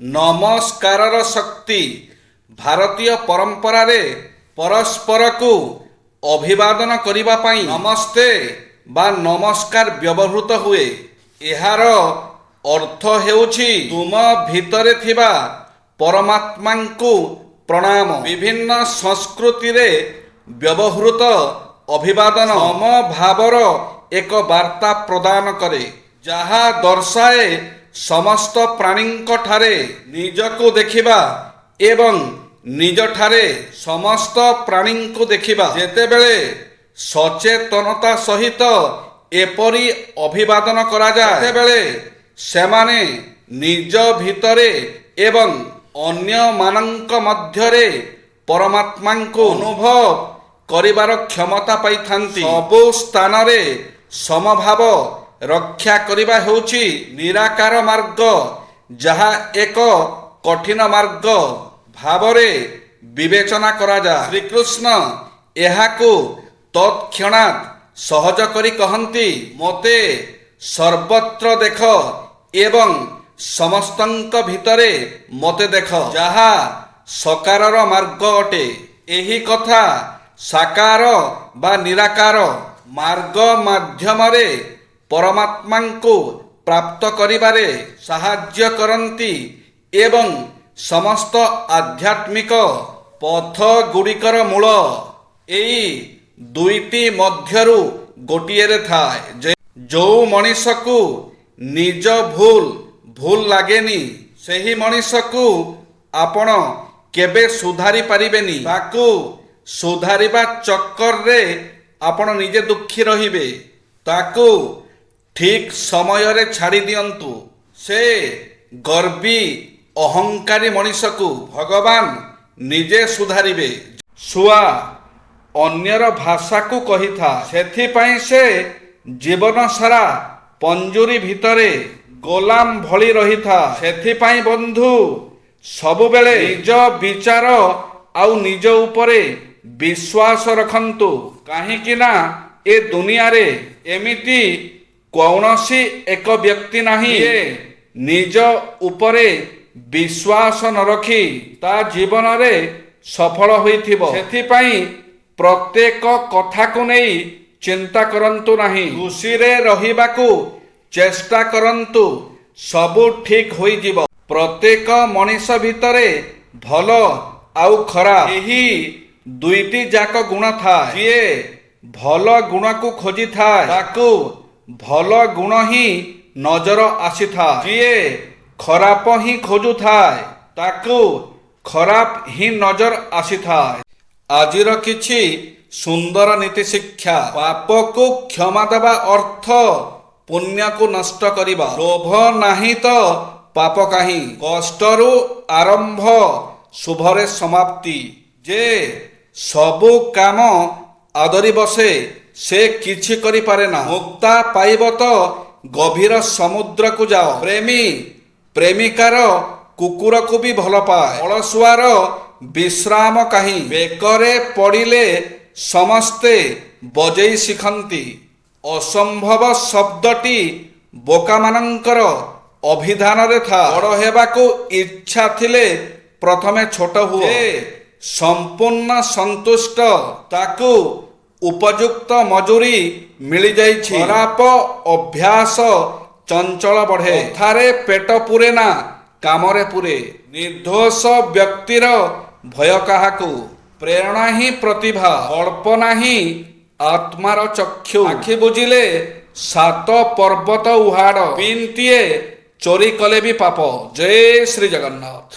ନମସ୍କାରର ଶକ୍ତି। ଭାରତୀୟ ପରମ୍ପରାରେ ପରସ୍ପରକୁ ଅଭିବାଦନ କରିବା ପାଇଁ ନମସ୍ତେ ବା ନମସ୍କାର ବ୍ୟବହୃତ ହୁଏ। ଏହାର ଅର୍ଥ ହେଉଛି ତୁମ ଭିତରେ ଥିବା ପରମାତ୍ମାଙ୍କୁ ପ୍ରଣାମ। ବିଭିନ୍ନ ସଂସ୍କୃତିରେ ବ୍ୟବହୃତ ଅଭିବାଦନ ସମଭାବର ଏକ ବାର୍ତ୍ତା ପ୍ରଦାନ କରେ, ଯାହା ଦର୍ଶାଏ ସମସ୍ତ ପ୍ରାଣୀଙ୍କ ଠାରେ ନିଜକୁ ଦେଖିବା ଏବଂ ନିଜଠାରେ ସମସ୍ତ ପ୍ରାଣୀଙ୍କୁ ଦେଖିବା। ଯେତେବେଳେ ସଚେତନତା ସହିତ ଏପରି ଅଭିବାଦନ କରାଯାଏ, ସେତେବେଳେ ସେମାନେ ନିଜ ଭିତରେ ଏବଂ ଅନ୍ୟମାନଙ୍କ ମଧ୍ୟରେ ପରମାତ୍ମାଙ୍କୁ ଅନୁଭବ କରିବାର କ୍ଷମତା ପାଇଥାନ୍ତି। ସବୁ ସ୍ଥାନରେ ସମଭାବ ରକ୍ଷା କରିବା ହେଉଛି ନିରାକାର ମାର୍ଗ, ଯାହା ଏକ କଠିନ ମାର୍ଗ ଭାବରେ ବିବେଚନା କରାଯାଏ। ଶ୍ରୀକୃଷ୍ଣ ଏହାକୁ ତତ୍କ୍ଷଣାତ୍ ସହଜ କରି କହନ୍ତି, ମୋତେ ସର୍ବତ୍ର ଦେଖ ଏବଂ ସମସ୍ତଙ୍କ ଭିତରେ ମୋତେ ଦେଖ, ଯାହା ସକାରର ମାର୍ଗ ଅଟେ। ଏହି କଥା ସାକାର ବା ନିରାକାର ମାର୍ଗ ମାଧ୍ୟମରେ ପରମାତ୍ମାଙ୍କୁ ପ୍ରାପ୍ତ କରିବାରେ ସାହାଯ୍ୟ କରନ୍ତି ଏବଂ ସମସ୍ତ ଆଧ୍ୟାତ୍ମିକ ପଥଗୁଡ଼ିକର ମୂଳ ଏହି ଦୁଇଟି ମଧ୍ୟରୁ ଗୋଟିଏରେ ଥାଏ। ଯେଉଁ ମଣିଷକୁ ନିଜ ଭୁଲ ଲାଗେନି, ସେହି ମଣିଷକୁ ଆପଣ କେବେ ସୁଧାରି ପାରିବେନି। ତାକୁ ସୁଧାରିବା ଚକ୍କରରେ ଆପଣ ନିଜେ ଦୁଃଖୀ ରହିବେ। ତାକୁ ଠିକ୍ ସମୟରେ ଛାଡ଼ି ଦିଅନ୍ତୁ। ସେ ଗର୍ବୀ ଅହଙ୍କାରୀ ମଣିଷକୁ ଭଗବାନ ନିଜେ ସୁଧାରିବେ। ଶୁଆ ଅନ୍ୟର ଭାଷାକୁ କହିଥାଏ, ସେଥିପାଇଁ ସେ ଜୀବନ ସାରା ପଞ୍ଜୁରୀ ଭିତରେ ଗୋଲାମ ଭଳି ରହିଥାଏ। ସେଥିପାଇଁ ବନ୍ଧୁ, ସବୁବେଳେ ନିଜ ବିଚାର ଆଉ ନିଜ ଉପରେ ବିଶ୍ୱାସ ରଖନ୍ତୁ, କାହିଁକି ନା ଏ ଦୁନିଆରେ ଏମିତି କୌଣସି ଏକ ବ୍ୟକ୍ତି ନାହିଁ ଯିଏ ନିଜ ଉପରେ ବିଶ୍ୱାସ ନ ରଖି ତା ଜୀବନରେ ସଫଳ ହୋଇଥିବ। ସେଥିପାଇଁ ପ୍ରତ୍ୟେକ କଥାକୁ ନେଇ ଚିନ୍ତା କରନ୍ତୁ ନାହିଁ। ଖୁସିରେ ରହିବାକୁ ଚେଷ୍ଟା କରନ୍ତୁ, ସବୁ ଠିକ୍ ହୋଇଯିବ। ପ୍ରତ୍ୟେକ ମଣିଷ ଭିତରେ ଭଲ ଆଉ ଖରାପ ଏହି ଦୁଇଟି ଯାକ ଗୁଣ ଥାଏ। ଯିଏ ଭଲ ଗୁଣକୁ ଖୋଜିଥାଏ, ତାକୁ ଭଲ ଗୁଣ ହିଁ ନଜର ଆସିଥାଏ। ଯିଏ ଖରାପ ହିଁ ଖୋଜୁଥାଏ, ତାକୁ ଖରାପ ହିଁ ନଜର ଆସିଥାଏ। ଆଜିର କିଛି ସୁନ୍ଦର ନୀତି ଶିକ୍ଷା। ପାପକୁ କ୍ଷମା ଦେବା ଅର୍ଥ ପୁଣ୍ୟକୁ ନଷ୍ଟ କରିବା। ଲୋଭ ନାହିଁ ତ ପାପ କାହିଁ। କଷ୍ଟରୁ ଆରମ୍ଭ, ଶୁଭରେ ସମାପ୍ତି। ଯେ ସବୁ କାମ ଆଦରି ବସେ, ସେ କିଛି କରିପାରେ ନା। ମୁକ୍ତା ପାଇବ ତ ଗଭୀର ସମୁଦ୍ରକୁ ଯାଅ। ପ୍ରେମୀ ପ୍ରେମିକାର କୁକୁରକୁ ବି ଭଲ ପାଏ। ଅଳସୁଆର ବିଶ୍ରାମ କାହିଁ। ବେକରେ ପଡ଼ିଲେ ସମସ୍ତେ ବଜେଇ ଶିଖନ୍ତି। ଅସମ୍ଭବ ଶବ୍ଦଟି ବୋକାମାନଙ୍କର ଅଭିଧାନରେ ଥାଏ। ବଡ଼ ହେବାକୁ ଇଚ୍ଛା ଥିଲେ ପ୍ରଥମେ ଛୋଟ ହୁଅ। ଯେ ସମ୍ପୂର୍ଣ୍ଣ ସନ୍ତୁଷ୍ଟ, ତାକୁ ଉପଯୁକ୍ତ ମଜୁରୀ ମିଳିଯାଇଛି। ଖରାପ ଅଭ୍ୟାସ ଚଞ୍ଚଳ ବଢ଼େ। କଥାରେ ପେଟ ପୂରେ ନା, କାମରେ ପୂରେ। ନିର୍ଦ୍ଦୋଷ ବ୍ୟକ୍ତିର ଭୟ କାହାକୁ। ପ୍ରେରଣା ହିଁ ପ୍ରତିଭା, କଳ୍ପନା ହିଁ ଆତ୍ମାର ଚକ୍ଷୁ। ଆଖି ବୁଜିଲେ 7 ପର୍ବତ ଉହାଡ଼। ପିନ୍ଟିଏ ଚୋରି କଲେ ବି ପାପ। ଜୟ ଶ୍ରୀ ଜଗନ୍ନାଥ।